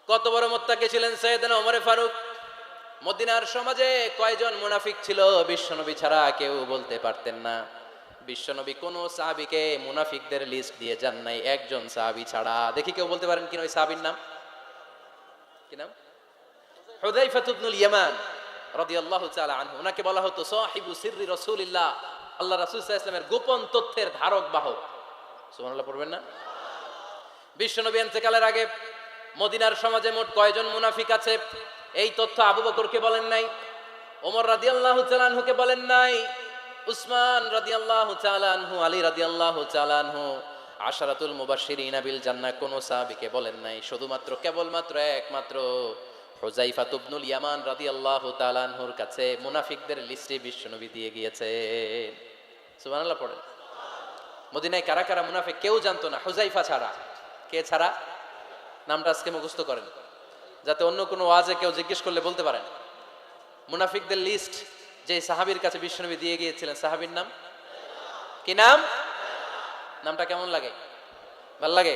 কত বড় মুত্তাকি ছিলেন সাইয়েদনা ওমর ফারুক। মদিনার সমাজে কয়জন মুনাফিক ছিল বিশ্বনবী ছাড়া কেউ বলতে পারতেন না। বিশ্বনবী কোন সাহাবীকে মুনাফিকদের লিস্ট দিয়ে যান নাই, একজন সাহাবী ছাড়া। দেখি কেউ বলতে পারেন কিনা ওই সাহাবীর নাম? কি নাম? হুযায়ফা ইবনুল ইয়ামান রাদিয়াল্লাহু তাআলা আনহু। ওনাকে বলা হতো সাহিবু সিররি রাসূলিল্লাহ, আল্লাহ রাসূল সাল্লাল্লাহু আলাইহি ওয়াসাল্লামের গোপন তথ্যের ধারক বাহক। সুবহানাল্লাহ পড়বেন না? বিশ্বনবী ইন্তেকালের আগে মদিনার সমাজে মোট কয়জন মুনাফিক আছে এই তথ্য আবু বকরকে বলেন নাই, ওমর রাদিয়াল্লাহু তাআলা আনহুকে বলেন নাই, উসমান রাদিয়াল্লাহু তাআলা আনহু, আলী রাদিয়াল্লাহু তাআলা আনহু, আশারাতুল মুবাশশিরিনা বিল জান্নাহ কোন সাহাবীকে বলেন নাই। শুধুমাত্র কেবলমাত্র একমাত্র হুযায়ফা ইবনুল ইয়ামান রাদিয়াল্লাহু তাআলা আনহুর কাছে মুনাফিকদের লিস্টে বিশ্বনবী দিয়ে গিয়েছেন। সুবহানাল্লাহ পড়েন। মদিনায় কারা কারা মুনাফিক কেউ জানতো না হুযায়ফা ছাড়া। কে ছাড়া? নামটা আজকে মুখস্থ করেন, যাতে অন্য কোনো ওয়াজে কেউ জিজ্ঞেস করলে বলতে পারেন। মুনাফিকদের লিস্ট যে সাহাবীর কাছে বিশ্বনবী দিয়ে গিয়েছিলেন, সাহাবীর নাম কি? নাম? নামটা কেমন লাগে? ভাল লাগে?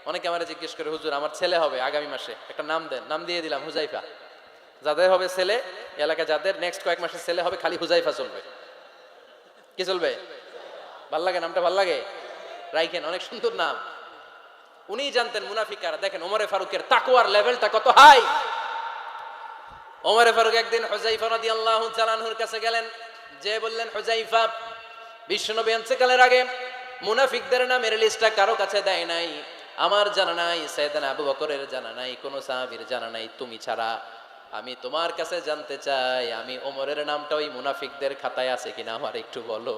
অনেকে আমারে জিজ্ঞেস করে, হুজুর আমার ছেলে হবে আগামী মাসে, একটা নাম দেন। নাম দিয়ে দিলাম হুযায়ফা। যাদের হবে ছেলে, এলাকায় যাদের নেক্সট কয়েক মাসে ছেলে হবে, খালি হুযায়ফা চলবে। কি চলবে? ভাল লাগে? নামটা ভাল লাগে? রাইখেন, অনেক সুন্দর নাম। উনি জানতেন মুনাফিক কারা। দেখেন ওমরে ফারুকের তাকওয়ার লেভেলটা কত হাই। ওমরে ফারুক একদিন হুযায়ফা রাদিয়াল্লাহু তাআলা আনহুর কাছে গেলেন, যে বললেন, হুযায়ফা, বিশ্বনবী ইন্তেকালের আগে মুনাফিকদের নামের লিস্টটা কারো কাছে দেয় নাই, আমার জানা নাই, সাইয়েদনা আবু বকরের জানা নাই, কোন সাহাবীর জানা নাই তুমি ছাড়া। আমি তোমার কাছে জানতে চাই, আমি ওমরের নামটা ওই মুনাফিকদের খাতায় আছে কিনা আমার একটু বলো।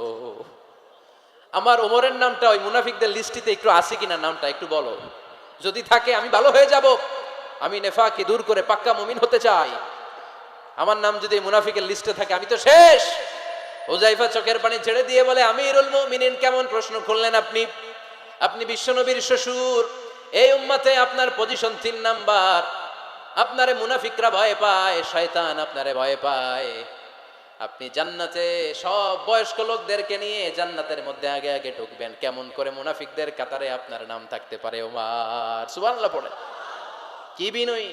আমার ওমরের নামটা ওই মুনাফিকদের লিস্টিতে একটু আছে কিনা নামটা একটু বলো। যদি থাকে আমি ভালো হয়ে যাব, আমি নেফাকি দূর করে পাক্কা মুমিন হতে চাই। আমার নাম যদি মুনাফিকের লিস্টে থাকে আমি তো শেষ। হুযায়ফা চোখের পানি ছেড়ে দিয়ে বলে, আমিরুল মুমিনিন, কেমন প্রশ্ন করলেন আপনি? আপনি বিশ্বনবীর শ্বশুর, এই উম্মতে আপনার পজিশন 3 নাম্বার। আপনারে মুনাফিকরা ভয় পায়, শয়তান আপনারে ভয় পায়। আপনি জান্নাতে সব বয়স্ক লোকদেরকে নিয়ে জান্নাতের মধ্যে আগে আগে ঢুকবেন, কেমন করে মুনাফিকদের কাতারে আপনার নাম থাকতে পারে ওমর? সুবহানাল্লাহ পড়ে। কি বিনয়ী,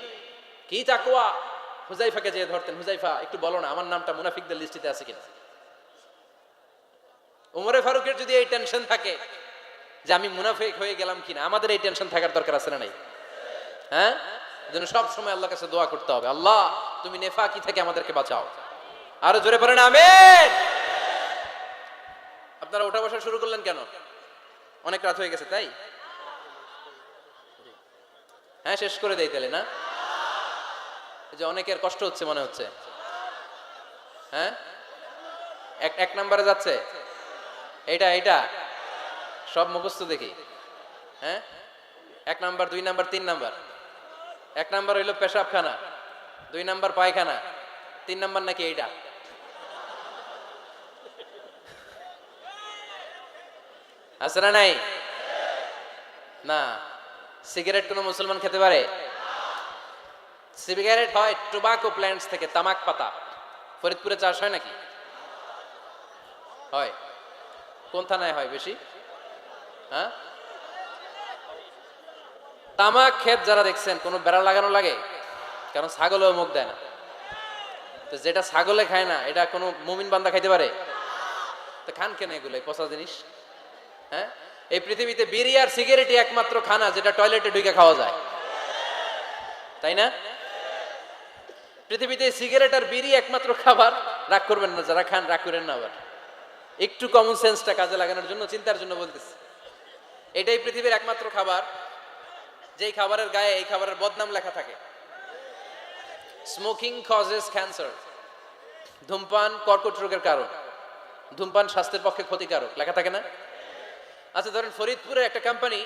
কি তাকওয়া। হুযায়ফাকে যে ধরতেন, হুযায়ফা একটু বলো না আমার নামটা মুনাফিকদের লিস্টিতে আছে কিনা। ওমরে ফারুকের যদি এই টেনশন থাকে যে আমি মুনাফিক হয়ে গেলাম কিনা, আমাদের এই টেনশন থাকার দরকার আছে না নাই? হ্যাঁ, যেন সব সময় আল্লাহর কাছে দোয়া করতে হবে, আল্লাহ তুমি নেফাকি থেকে আমাদেরকে বাঁচাও। আরো জোরে পড়েন আমিন। আপনারা ওঠা বসা শুরু করলেন কেন? অনেক রাত হয়ে গেছে তাই? হ্যাঁ, শেষ করে দেই তাহলে না? যে অনেকের কষ্ট হচ্ছে মনে হচ্ছে। হ্যাঁ, এক নাম্বারে যাচ্ছে এইটা এইটা সব মুখস্থ দেখি। হ্যাঁ, 1 নাম্বার, 2 নাম্বার, 3 নাম্বার। 1 নাম্বার হইল পেশাবখানা, 2 নাম্বার পায়খানা, 3 নাম্বার নাকি এইটা? আছে না নাই? না। সিগারেট কোন মুসলমান খেতে পারে? সিগারেট হয় টোবাকো প্ল্যান্টস থেকে, তামাক পাতা। ফরিদপুরে চাষ হয় নাকি? হয়। কোন থানায় হয় বেশি? হ্যাঁ, তামাক ক্ষেত যারা দেখছেন, কোন বেড়া লাগানো লাগে? কারণ ছাগলেও মুখ দেয় না। তো যেটা ছাগলে খায় না, এটা কোনো মুমিন বান্দা খাইতে পারে? তো খান কেন এগুলো, পচা জিনিস? হ্যাঁ, এই পৃথিবীতে বিড়ি আর সিগারেটই একমাত্র খানা যেটা টয়লেটে ঢুকে খাওয়া যায়, তাই না? পৃথিবীতে সিগারেট আর বিড়ি একমাত্র খাবার। রাগ করবেন না যারা খান, রাগ করেন না। আবার একটু কমন সেন্সটা কাজে লাগানোর জন্য, চিন্তার জন্য বলতেছি। এটাই পৃথিবীর একমাত্র খাবার যেই খাবারের গায়ে এই খাবারের বদনাম লেখা থাকে, স্মোকিং কজেস ক্যান্সার। ধূমপান কর্কট রোগের কারণ, ধূমপান স্বাস্থ্যের পক্ষে ক্ষতিকারক, লেখা থাকে না? আচ্ছা ধরেন ফরিদপুরের একটা কোম্পানি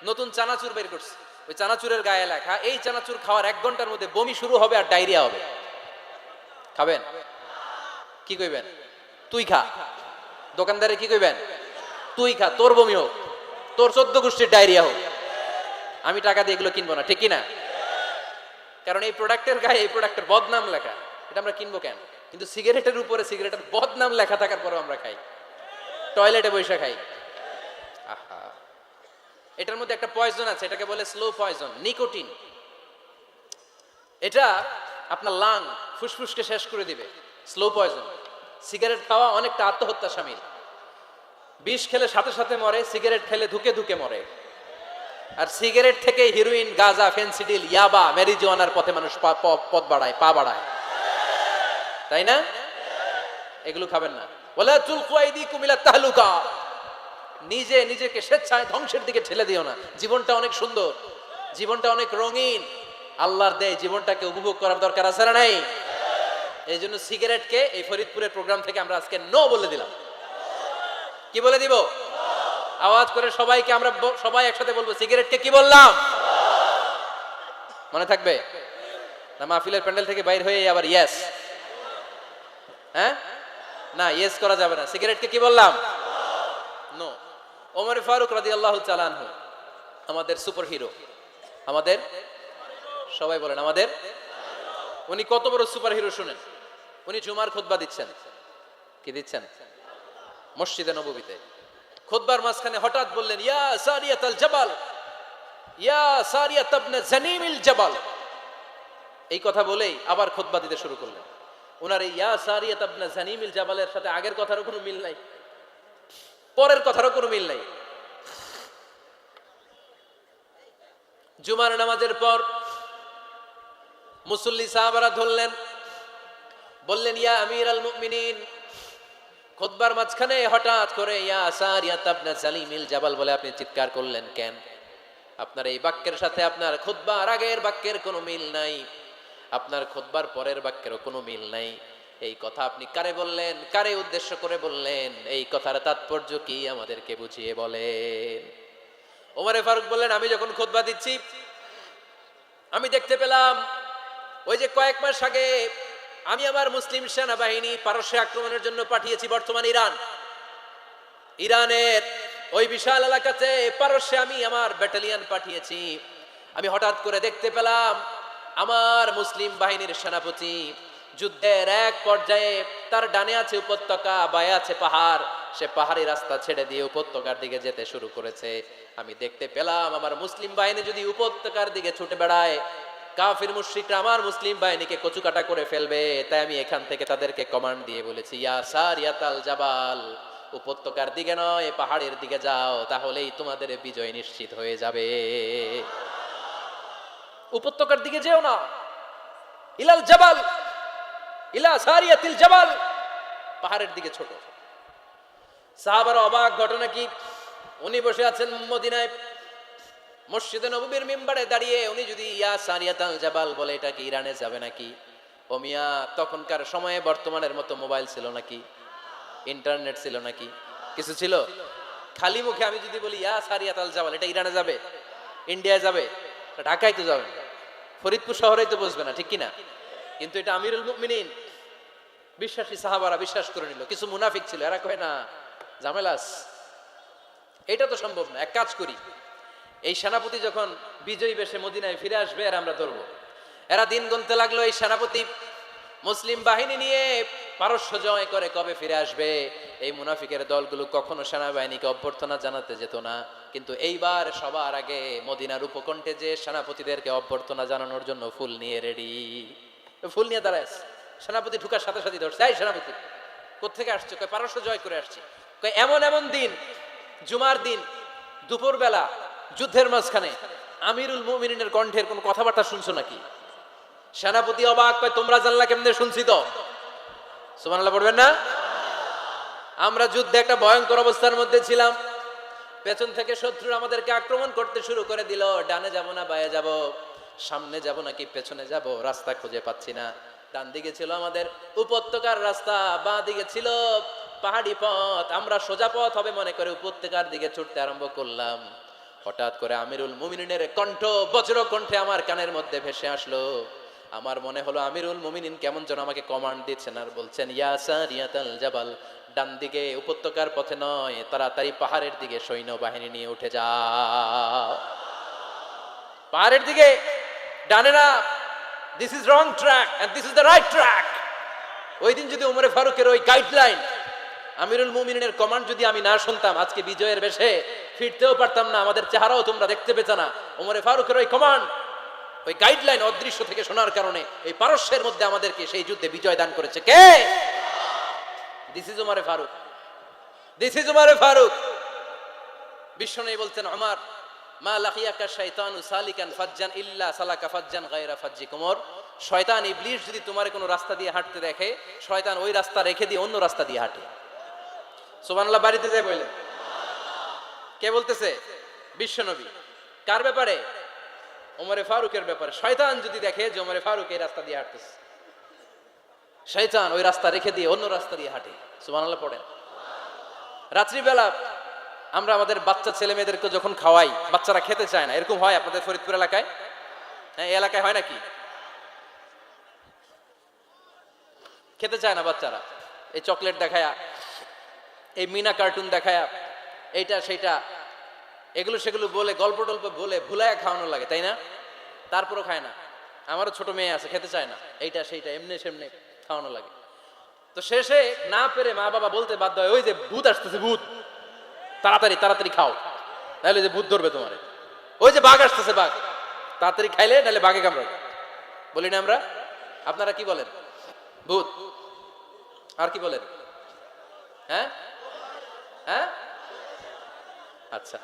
নতুন চানাচুর বের করছে, ওই চানাচুরের গায়ে লেখা, এই চানাচুর খাওয়ার 1 ঘন্টার মধ্যে বমি শুরু হবে আর ডায়রিয়া হবে। খাবেন? কি কইবেন? তুই খা। দোকানদারে কি কইবেন? তুই খা, তোর বমি হোক, তোর 14 গোষ্ঠীর ডায়রিয়া হোক, আমি টাকা দিয়ে এগুলো কিনবো না, ঠিক কিনা? কারণ এই প্রোডাক্টের গায়ে এই প্রোডাক্টের বদনাম লেখা, এটা আমরা কিনবো কেন? কিন্তু সিগারেটের উপরে সিগারেটের বদনাম লেখা থাকার পরেও আমরা খাই, টয়লেটে বসে খাই। আহা, এটার মধ্যে একটা পয়জন আছে, এটাকে বলে স্লো পয়জন, নিকোটিন। এটা আপনার লাং ফুসফুসকে শেষ করে দিবে, স্লো পয়জন। সিগারেট খাওয়া অনেকটা আত্মহত্যা শামিল। বিষ খেলে সাথে সাথে মরে, সিগারেট খেলে ধুকে ধুকে মরে। আর সিগারেট থেকে হিরোইন, গাঁজা, ফেন্সিডিল, ইয়াবা, ম্যারিজুয়ানার পথে মানুষ পথ বাড়ায়, পা বাড়ায়, তাই না? এগুলো খাবেন না। ওয়ালা তুলকু আইদিকুম ইলা তাহলুকা, নিজে নিজেকে স্বেচ্ছায় ধ্বংসের দিকে ঠেলে দিও না। জীবনটা অনেক সুন্দর, জীবনটা অনেক রঙিন, আল্লাহর দেয়, জীবনটাকে উপভোগ করার দরকার আছে না নাই? এই জন্য সিগারেটকে এই ফরিদপুরের প্রোগ্রাম থেকে আমরা আজকে নো বলে দিলাম। কি বলে দিব? আওয়াজ করে সবাইকে আমরা সবাই একসাথে বলবো, সিগারেটকে কি বললাম? মনে থাকবে না? মাহফিলের প্যান্ডেল থেকে বাইর হয়ে আবার ইয়েস, হ্যাঁ না, ইয়েস করা যাবে না। সিগারেটকে কি বললাম? নো। ওমর ফারুক রাদিয়াল্লাহু তাআলা আনহু আমাদের সুপার হিরো, আমাদের সবাই বলেন আমাদের। উনি কত বড় সুপার হিরো শুনেন। উনি জুমার খুতবা দিচ্ছেন। কি দিচ্ছেন? মসজিদে নববীতে। খুতবার মাঝখানে হঠাৎ বললেন, ইয়া সারিয়াত আল জাবাল, ইয়া সারিয়াত ইবনে জানিমিল জাবাল। এই কথা বলেই আবার খুতবা দিতে শুরু করলেন। ওনার এই ইয়া সারিয়াত ইবনে জানিমিল জাবালের সাথে আগের কথারও কোনো মিল নাই, পরের কথারও কোনো মিল নাই। জুমার নামাজের পর মুসল্লি সাহাবারা ধরলেন, বললেন, ইয়া আমিরাল মুমিনিন। খুতবার মাঝখানে হঠাৎ করে ইয়া সারিয়াত ইবনে জানিমিল জাবাল বলে আপনি চিৎকার করলেন কেন? আপনার এই বাক্যের সাথে আপনার খুতবার আগের বাক্যের কোনো মিল নাই, আপনার খুতবার পরের বাক্যেরও কোনো মিল নাই। এই কথা আপনি কারে বললেন? কারে উদ্দেশ্য করে বললেন? এই কথার তাৎপর্য কি আমাদেরকে বুঝিয়ে বলেন। ওমরে ফারুক বললেন, আমি যখন খুতবা দিচ্ছি আমি দেখতে পেলাম ওই যে কয়েক মাস আগে আমি আমার মুসলিম সেনাবাহিনী পারস্যে আক্রমণের জন্য পাঠিয়েছি, বর্তমান ইরান, ইরানের ওই বিশাল এলাকাতে পারস্যে আমি আমার ব্যাটালিয়ন পাঠিয়েছি। আমি হঠাৎ করে দেখতে পেলাম আমার মুসলিম বাহিনীর সেনাপতি যুদ্ধের এক পর্যায়ে তার ডানে আছে উপত্যকা, বায়ে আছে পাহাড়, সে পাহাড়ি রাস্তা ছেড়ে দিয়ে উপত্যকার দিকে যেতে শুরু করেছে। আমি দেখতে পেলাম আমার মুসলিম বাহিনী যদি উপত্যকার দিকে ছুটে বেড়ায়, কাফির মুশরিকরা আমার মুসলিম বাহিনীকে কচুকাটা করে ফেলবে। তাই আমি এখান থেকে তাদেরকে কমান্ড দিয়ে বলেছি, ইয়া সারিয়াতাল জাবাল, উপত্যকার দিকে নয় পাহাড়ের দিকে যাও, তাহলেই তোমাদের বিজয় নিশ্চিত হয়ে যাবে। উপত্যকার দিকে যেও না, ইলাল জাবাল, ইলা সারিয়াতিল জাবাল, পাহাড়ের দিকে ছোট। সাহাবারা অবাক, ঘটনা কি? উনি বসে আছেন মদিনায় মসজিদে নববীর মিম্বারে দাঁড়িয়ে, উনি যদি ইয়া সারিয়াতাল জাবাল বলে, এটা কি ইরানে যাবে নাকি? ও মিয়া, তখনকার সময়ে বর্তমানের মতো মোবাইল ছিল নাকি? ইন্টারনেট ছিল নাকি? কিছু ছিল? খালি মুখে আমি যদি বলি ইয়া সারিয়াতাল জাবাল, এটা ইরানে যাবে? ইন্ডিয়ায় যাবে? ঢাকায় তো যাবে না, ফরিদপুর শহরেই তো বসবে না, ঠিক কিনা? কিন্তু এটা আমিরুল মুমিনিন বিশ্বাসী সাহাবারা বিশ্বাস করে নিল। কিছু মুনাফিক ছিল, এরা কয় না ঝামেলাস, এটা তো সম্ভব না। এক কাজ করি, এই সেনাপতি যখন বিজয়ী বেশে মদিনায় ফিরে আসবে আর আমরা ধরবো। এরা দিন গুনতে লাগলো, এই সেনাপতি মুসলিম বাহিনী নিয়ে পারস্য জয় করে কবে ফিরে আসবে। এই মুনাফিকের দলগুলো কখনো সেনাবাহিনীকে অভ্যর্থনা জানাতে যেত না, কিন্তু এইবার সবার আগে মদিনার উপকণ্ঠে যে সেনাপতিদেরকে অভ্যর্থনা জানানোর জন্য ফুল নিয়ে রেডি, ফুল নিয়ে দাঁড়ায় সেনাপতি ঢুকার সাথে সাথে ধরছে, এই সেনাপতি কোত্থেকে আসছে? কয় পারস্য জয় করে আসছি। কয় এমন এমন দিন, জুমার দিন দুপুরবেলা যুদ্ধের মাঝখানে আমিরুল মুমিনিনের কণ্ঠের কোন কথাবার্তা শুনছো নাকি? সেনাপতি অবাক, কয় তোমরা জানলা কেমনে? শুনছি তো। সুবহানাল্লাহ পড়বেন না? আমরা যুদ্ধে একটা ভয়ঙ্কর অবস্থার মধ্যে ছিলাম, পেছন থেকে শত্রু আমাদেরকে আক্রমণ করতে শুরু করে দিল। ডানে যাব না বায়ে যাব, সামনে যাব নাকি পেছনে যাব, রাস্তা খুঁজে পাচ্ছি না। ডান দিকে ছিল আমাদের উপত্যকার রাস্তা, বাঁ দিকে ছিল পাহাড়ি পথ। আমরা সোজা পথ হবে মনে করে উপত্যকার দিকে ছুটতে আরম্ভ করলাম। হঠাৎ করে আমিরুল মুমিনিনের কণ্ঠ বজ্র কণ্ঠে আমার কানের মধ্যে ভেসে আসলো। আমার মনে হলো আমিরুল মুমিনিন কেমন যেন আমাকে কমান্ড দিচ্ছেন আর বলছেন, ইয়া সারিয়াতাল জাবাল, ডান দিকে উপত্যকার পথে নয়, তাড়াতাড়ি পাহাড়ের দিকে সৈন্যবাহিনী নিয়ে উঠে যাও। পাহাড়ের দিকে, ডানে না। This is wrong track and this is the right track. ওই দিন যদি ওমরে ফারুকের ওই গাইডলাইন, আমিরুল মুমিনিনের কমান্ড যদি আমি না শুনতাম, আজকে বিজয়ের বেশে ফিরতেও পারতাম না, আমাদের চেহারাও তোমরা দেখতে পেত না। ওমরে ফারুকের ওই কমান্ড ওই গাইডলাইন অদৃশ্য থেকে শোনার কারণে এই পারস্যের মধ্যে আমাদেরকে সেই যুদ্ধে বিজয় দান করেছে কে? দিস ইজ উমারে ফারুক, দিস ইজ উমারে ফারুক। বিশ্বনবী বলতেন, ওমর মা লাকিয়াকা শাইতানু সালিকান ফাজ্জান ইল্লা সালাকা ফাজ্জান গায়রা ফাজ্জিক। ওমর, শয়তান ইবলিস যদি তোমার কোনো রাস্তা দিয়ে হাঁটতে দেখে, শয়তান ওই রাস্তা রেখে দিয়ে অন্য রাস্তা দিয়ে হাঁটে। সুবহানাল্লাহ। বাড়িতে যায় বললেন, কে বলতেছে? বিশ্বনবী। কার ব্যাপারে? ওমরে ফারুকের ব্যাপারে। শয়তান যদি দেখে যে ওমরে ফারুক এই রাস্তা দিয়ে হাঁটতেছে, শয়তান ওই রাস্তা রেখে দিয়ে অন্য রাস্তা দিয়ে হাঁটে। সুবহানাল্লাহ পড়েন। রাত্রিবেলা আমরা আমাদের বাচ্চা ছেলে মেয়েদেরকে যখন খাওয়াই, বাচ্চারা খেতে চায় না, এরকম হয় আপনাদের ফরিদপুর এলাকায়? হ্যাঁ, এই এলাকায় হয় নাকি? খেতে চায় না বাচ্চারা, এই চকলেট দেখায়া, এই মিনা কার্টুন দেখায়া, এইটা সেইটা এগুলো সেগুলো বলে, গল্প টল্প বলে ভুলায় খাওয়ানো লাগে, তাই না? তারপরও খায় না। আমারও ছোট মেয়ে আছে, খেতে চায় না, এইটা সেইটা এমনি সেমনি খাওয়ানো লাগে। তো শেষে না পেরে মা বাবা বলতে বাধ্য হয়, ওই যে ভূত আসতেছে, ভূত, তাড়াতাড়ি তাড়াতাড়ি খাও, নাহলে যে ভূত ধরবে তোমার। ওই যে বাঘ আসতেছে, বাঘ, তাড়াতাড়ি খাইলে নাহলে বাঘে কামড়াবে। বলি না আমরা? আপনারা কি বলেন? ভূত। আর কি বলেন? হ্যাঁ হ্যাঁ, আচ্ছা।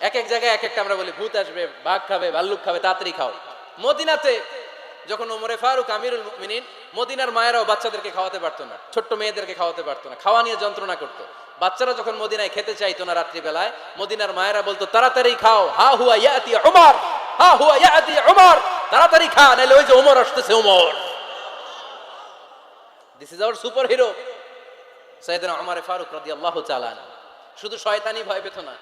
এক এক জায়গায় এক একটা আমরা বলি, ভূত আসবে, বাঘ খাবে, ভাল্লুক খাবে, তাড়াতাড়ি খাও। মদিনাতে যখন ওমরে ফারুক আমিরুল মুমিনিন, মদিনার মায়েরাও বাচ্চাদেরকে খাওয়াতে পারতো না, ছোট্ট মেয়েদেরকে খাওয়াতে পারতো না, খাওয়া নিয়ে যন্ত্রণা করতো। বাচ্চারা যখন মদিনায় খেতে চাইতো না রাত্রিবেলায়, মদিনার মায়েরা বলতো, তাড়াতাড়ি খাও, হা হুয়া ইয়াতি উমর, হা হুয়া ইয়াতি উমর, তাড়াতাড়ি খা, নাহলে ওই যে ওমর আসতেছে, Omar. This is our super hero সাইয়েদনা ওমর ফারুক রাদিয়াল্লাহু তাআলা আনহু। শুধু শয়তানই ভয় পেত না,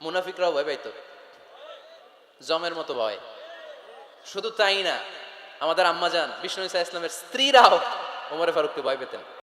মুনাফিকরাও ভয় পাইতো, জমের মতো ভয়। শুধু তাই না, আমাদের আম্মাজান বিষ্ণু ইসা ইসলামের স্ত্রীরাও ওমর ফারুককে ভয় পেতেন।